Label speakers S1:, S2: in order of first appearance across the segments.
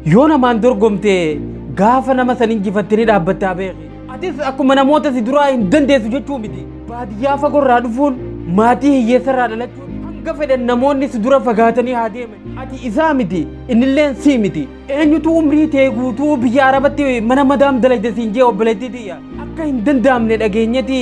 S1: yoo namaan dorgomte gaafa nama san injifattanii dhaabbattaa beeki. Atis akkuma namoota si duraa hin dandeessu jechuu miti. Baadiyyaa fagoorraa dhufuun maatii hiyyeessarraa dhalachuun hanga fedhan namoonni si dura fagaatanii haa deeman. Ati isaa miti innilleen sii miti. Eenyutu umrii ta'e guutuu biyya Arabatti mana madaam dalagde siin jee obboleettii xiyya. Akka hin danda'amne dhageenyati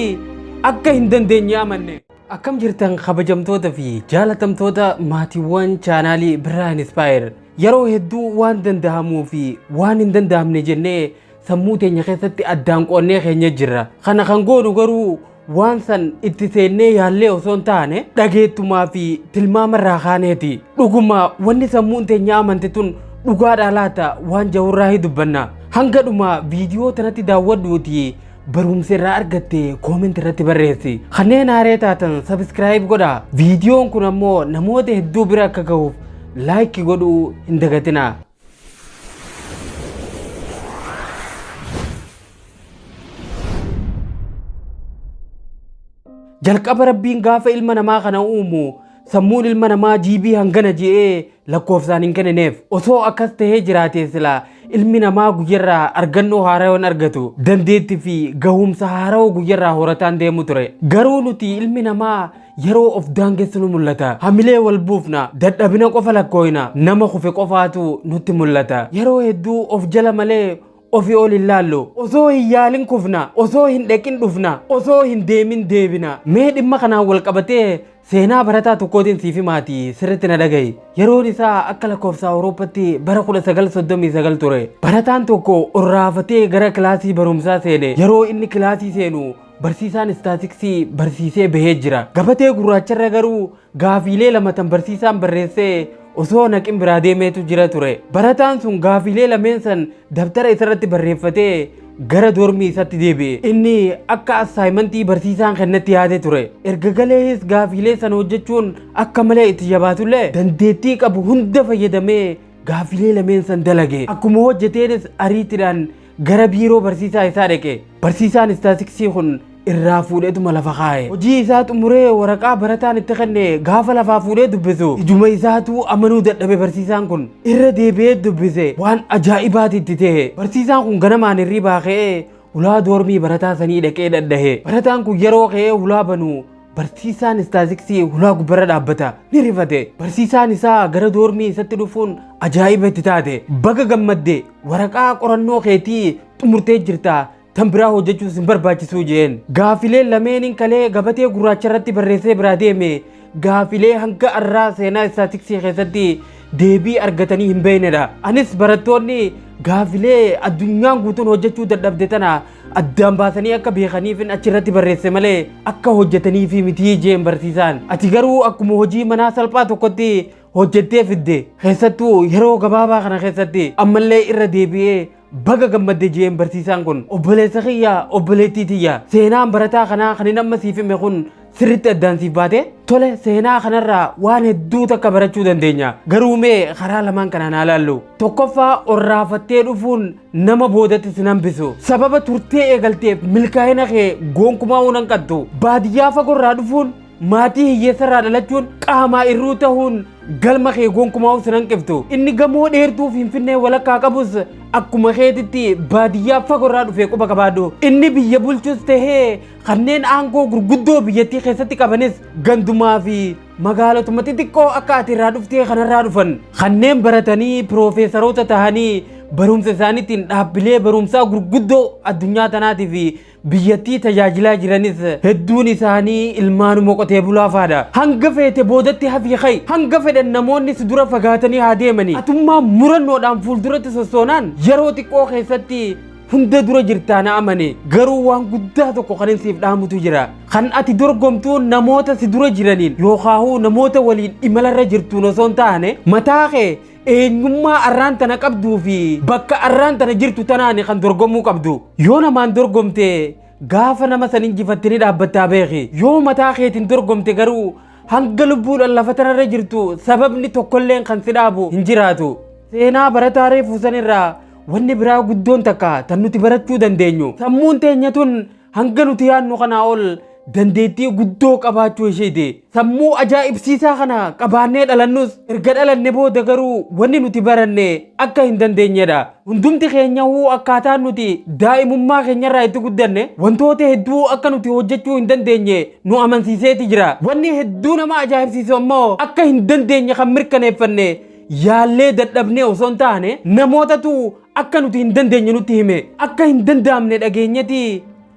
S1: akka hin dandeenye amanne. Akkam jirtan kabajamtoota fi jaalatamtoota maatiiwwan chaanaalii Birraa Inspire. Yeroo hedduu waan danda'amuu fi waan hin danda'amne jennee sammuu teenya keessatti addaan qoonnee keenya jirra. Kana kan goonu garuu waan san itti seennee yaallee osoo hin taane dhageettumaa fi tilmaamarraa kaaneeti. Dhuguma wanni sammuun teenya amante tun dhugaadhaa laata waan jawurraa dubbanna. Hanga dhuma viidiyoo tanatti daawwadhuuti barumsa irraa argatte kooment irratti barreessi. Kanneen haaree taatan sabiskiraayib godha. Viidiyoon kun ammoo namoota hedduu bira akka ga'uuf laayikii godhuu hin dagatinaa. Jalqaba rabbiin gaafa ilma namaa kana uumu sammuun ilma namaa jiibii hangana je'ee lakkoofsaan hin kennineef. Osoo akkas tahee jiraatee sila ilmi namaa guyyarraa argannoo haarawan argatu dandeetti fi gahumsa haarawa guyyarraa horataan deemu ture. Garuu nuti ilmi namaa yeroo of daangessinu mul'ata. Hamilee wal buufna, dadhabina qofa lakkooyna, nama kufe qofaatu nutti mul'ata. Yeroo hedduu of jala malee ofii ol hin laallu. Osoo hin yaalin kufna, osoo hin dhaqin dhufna, osoo hin deemin deebina. Mee dhimma kanaan wal qabatee seenaa barataa tokkootiin siif himaati sirriitti na dhagahi. Yeroon isaa akka lakkoofsa Awurooppatti bara 1939 ture. Barataan tokko orraafatee gara kilaasii barumsaa seene. Yeroo inni kilaasii seenu barsiisaan istaatiksii barsiisee bahee jira. Gabatee gurraacharra garuu gaafiilee lama tan barsiisaan barreessee osoo naqin biraa deemeetu jira ture. Barataan sun gaafiilee lameen san dabtara isarratti barreeffatee gara doormii isatti deebi'e. Inni akka assaayimentii barsiisaan kennatti yaade ture. Erga galees gaafiilee sana hojjechuun akka malee itti jabaatullee dandeettii qabu hunda fayyadamee gaafiilee lameen san dalage. Akkuma hojjeteenis ariitiidhaan gara biiroo barsiisaa isaa dhaqe. Barsiisaan istaatiksii kun irraa fuudheetuma lafa kaa'e. Hojii isaa xumuree waraqaa barataan itti kenne gaafa lafaa fuudhee dubbisu ijuma isaatu amanuu dadhabe. Barsiisaan kun irra deebi'ee dubbise waan ajaa'ibaati itti ta'e. Barsiisaan kun ganamaan hirribaa ka'ee ulaa doormii barataa sanii dhaqee dadhahe. Barataan kun yeroo ka'ee ulaa banu barsiisaan istaatiksii ulaa gubbarra dhaabbata ni rifate. Barsiisaan isaa gara doormii isatti dhufuun ajaa'iba itti taate. Baga gammadde waraqaa qorannoo keetii xumurtee jirta. Tan biraa hojjechuus hin barbaachisu jeen. Gaafileen lameenin kalee gabatee gurraacharratti barreessee biraa deeme. Gaafilee hanga arraa seenaa istaatiksii keessatti deebii argatanii hin beeknedha. Anis barattoonni gaafilee addunyaan guutuun hojjechuu dadhabde tana addaan baasanii akka beekaniifin achirratti barreesse malee akka hojjetaniifi mitii jeen barsiisaan. Ati garuu akkuma hojii manaa salphaa tokkotti hojjettee fidde. Keessattuu yeroo gabaabaa kana keessatti ammallee irra deebi'ee baga gammadde jeen barsiisaan kun. Obboleessa kiyya obboleettii tiyya seenaan barataa kanaa kan hin amma siif hime kun sirriitti addaan siif baate. Tole seenaa kanarraa waan hedduu takka barachuu dandeenya. Garuu mee karaa lamaan kanaan haa laallu. Tokkoffaa orraafattee dhufuun nama boodatti sin hambisu. Sababa turtee eegalteef milkaa'ina kee gonkumaa hin hanqattu. Baadiyyaa fagoorraa dhufuun maatii hiyyeessarraa dhalachuun qaamaa irruu ta'uun galma kee gonkumaa sin hanqiftu. Inni gamoo dheertuu Finfinnee walakkaa qabus akkuma keetitti baadiyyaa fagoorraa dhufee quba qabaadhu. Inni biyya bulchus tahee kanneen aangoo gurguddoo biyyattii keessatti qabanis gandumaa fi magaalotuma xixiqqoo akka ati irraa dhuftee kanarraa dhufan. Kanneen baratanii piroofeesaroota tahanii barumsa isaaniitiin dhaabbilee barumsaa gurguddoo addunyaa tanaatii fi biyyattii tajaajilaa jiranis hedduun isaanii ilmaanuma qotee bulaa faadha. Hanga feete boodatti hafii kai. Hanga fedhan namoonni si dura fagaatanii haa deemanii. Atummaa murannoodhaan fuulduratti sossoonaan yeroo xiqqoo keessatti hunda dura jirtaa na amane. Garuu waan guddaa tokko kan siif dhaamutu jira. Kan ati dorgomtuun namoota si dura jiraniin yookaan namoota waliin imalarra jirtuun osoo hin taane mataa kee eenyummaa arraan tana qabduu fi bakka arraan tana jirtu tanaan kan dorgomuu qabdu. Yoo namaan dorgomte gaafa nama san injifattanii dhaabbattaa beeki. Yoo mataa keetiin dorgomte garuu hanga lubbuudhaan lafa tanarra jirtu sababni tokkolleen kan si dhaabu hin jiraatu. Seenaa barataa reefuu sanirraa wanni biraa guddoon takka tan nuti barachuu dandeenyu. Sammuun teenya tun hanga nuti yaadnu kanaa ol dandeettii guddoo qabaachuu isheeti. Sammuu ajaa'ibsiisaa kana qabaannee dhalannus erga dhalanne booda garuu wanni nuti baranne akka hin dandeenyedha. Hundumti keenya akkaataa nuti daa'imummaa keenyarraa itti guddanne wantoota hedduu akka nuti hojjechuu hin dandeenye nu amansiiseeti jira. Wanni hedduu nama ajaa'ibsiisu ammoo akka hin dandeenye kan mirkaneeffanne yaallee dadhabnee osoo hin taane namootatu akka nuti hin dandeenye nutti hime. Akka hin danda'amne dhageenyati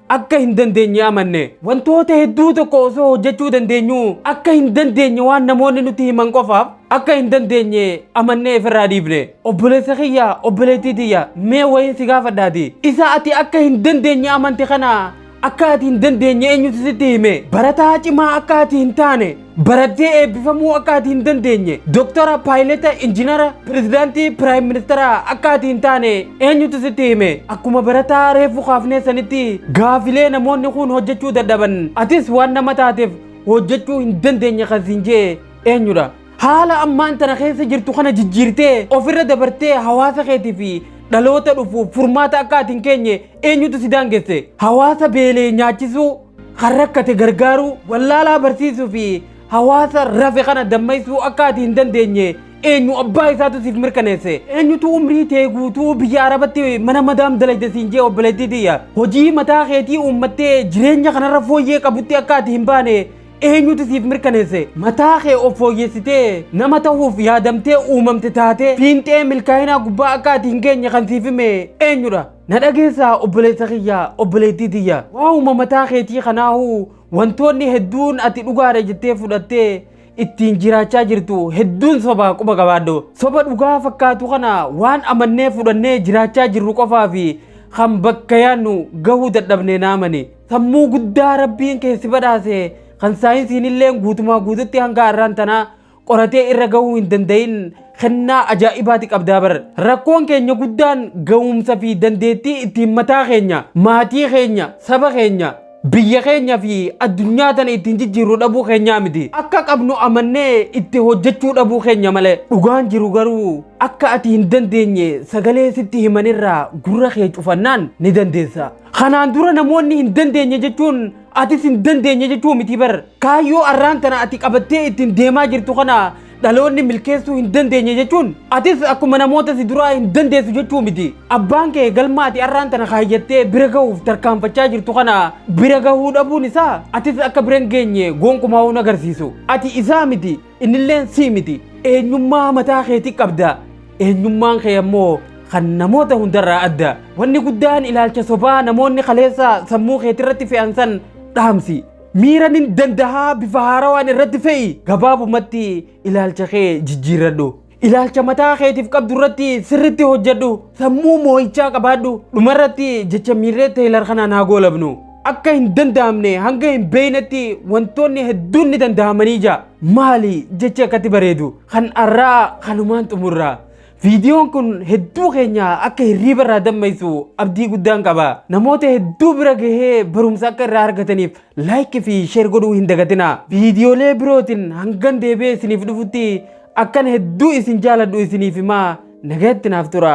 S1: akka hin dandeenye amanne. Wantoota hedduu tokko osoo hojjechuu dandeenyu akka hin dandeenye waan namoonni nuti himan qofaaf akka hin dandeenye amannee ofirraa dhiifne. Obboleessa kiyya obboleettii tiyya mee wayii si gaafadhaati. Isa ati akka hin dandeenye amante kana akka ati hin dandeenye eenyutu sitti hime? Barataa cimaa akka ati hin taane, barattee eebbifamuu akka ati hin dandeenye, doktora, paayilota, injiinara, pirezidaantii, piraayim ministeera akka ati hin taane eenyutu sitti hime? Akkuma barataa reefu kaafnee sanitti gaafilee namoonni kun hojjechuu dadhaban atis waan nama taateef hojjechuu hin dandeenye kan siin jee eenyudha? Haala ammaan tana keessa jirtu kana jijjiirtee ofirra dabartee hawaasa keetii fi dhaloota dhufu furmaata akka ati hin keenye eenyutu si daangesse? Hawaasa beelee nyaachisuu, kan rakkate gargaaruu, wallaalaa barsiisuu fi hawaasa rafe kana dammaysuu akka ati hin dandeenye eenyu abbaa isaatu siif mirkaneesse? Eenyutu umrii tee guutuu biyya arabatti mana madaam dalayte siin jee obboleettii tiyya? Hojii mataa keetii uummattee jireenya kanarra fooyyee qabutti akka ati hin baane eenyutu siif mirkaneesse? Mataa kee of fooyyessitee nama ta'uuf yaadamtee uumamte taatee fiinxee milkaa'inaa gubbaa akka ati hin geenye kan siif hime eenyudha? Na dhageessaa obboleessa kiyya obboleettii tiyya. Waa'uma mataa keetii kanaahu wantoonni hedduun ati dhugaadha jettee fudhattee ittiin jiraachaa jirtu hedduun soba quba qabaadhu. Soba dhugaa fakkaatu kana waan amannee fudhannee jiraachaa jirru qofaa fi kan bakka yaannu gahuu dadhabnee naamani. Sammuu guddaa rabbiin keessi badhaase kan saayinsiin illee guutumaa guututti hanga har'aan tanaa qoratee irra gahuu hin danda'in kennaa ajaa'ibaati qabdaa bar. Rakkoon keenya guddaan ga'umsa fi dandeettii ittiin mataa keenya, maatii keenya, saba keenya, biyya keenya fi addunyaa tana ittiin jijjiiruu dhabuu keenyaa miti. Akka qabnu amannee itti hojjechuu dhabuu keenya malee. Dhugaan jiru garuu akka ati hin dandeenye sagalee sitti himanirraa gurra kee cufannaan ni dandeessa. Kanaan dura namoonni hin dandeenye jechuun atis hin dandeenye jechuu miti bar. Kaayyoo har'aan tana ati qabattee ittiin deemaa jirtu kana dhaloonni milkeessuu hin dandeenye jechuun atis akkuma namoota si duraa hin dandeessu jechuu miti. Abbaan kee galma ati har'aan tana kaayyattee bira gahuuf tarkaanfachaa jirtu kana bira gahuu dhabuun isaa atis akka bira hin geenye gonkumaa hin agarsiisu. Ati isaa miti innilleen sii miti. Eenyummaa mataa keetii qabda. Eenyummaan kee ammoo kan namoota hundarraa adda. Wanni guddaan ilaalcha sobaa namoonni kaleessa sammuu keetirratti fe'ansan dhaamsi. Miiranin dandahaa bifa haarawaan irratti fe'i. Gabaabumatti ilaalcha kee jijjiiradhu. Ilaalcha mataa keetiif qabdu irratti sirritti hojjedhu. Sammuu moo'ichaa qabaadhu. Dhumarratti jecha miirree Teeyilar kanaan haa goolabnu. Akka hin danda'amne hanga hin beeynetti wantoonni hedduun ni danda'amanii jira. Maali jecha akkatti bareedu? Kan har'aa kanumaan xumurra. Viidiyoon kun hedduu keenya akka hirriiba irraa dammaysu abdii guddaan qaba. Namoota hedduu bira gahee barumsa akka irraa argataniif laayikii fi sheer godhuu hin dagatina. Viidiyoolee birootiin hangan deebi'ee isiniif dhufutti akkan hedduu isin jaaladhu isiniif himaa nagatti naaf tura.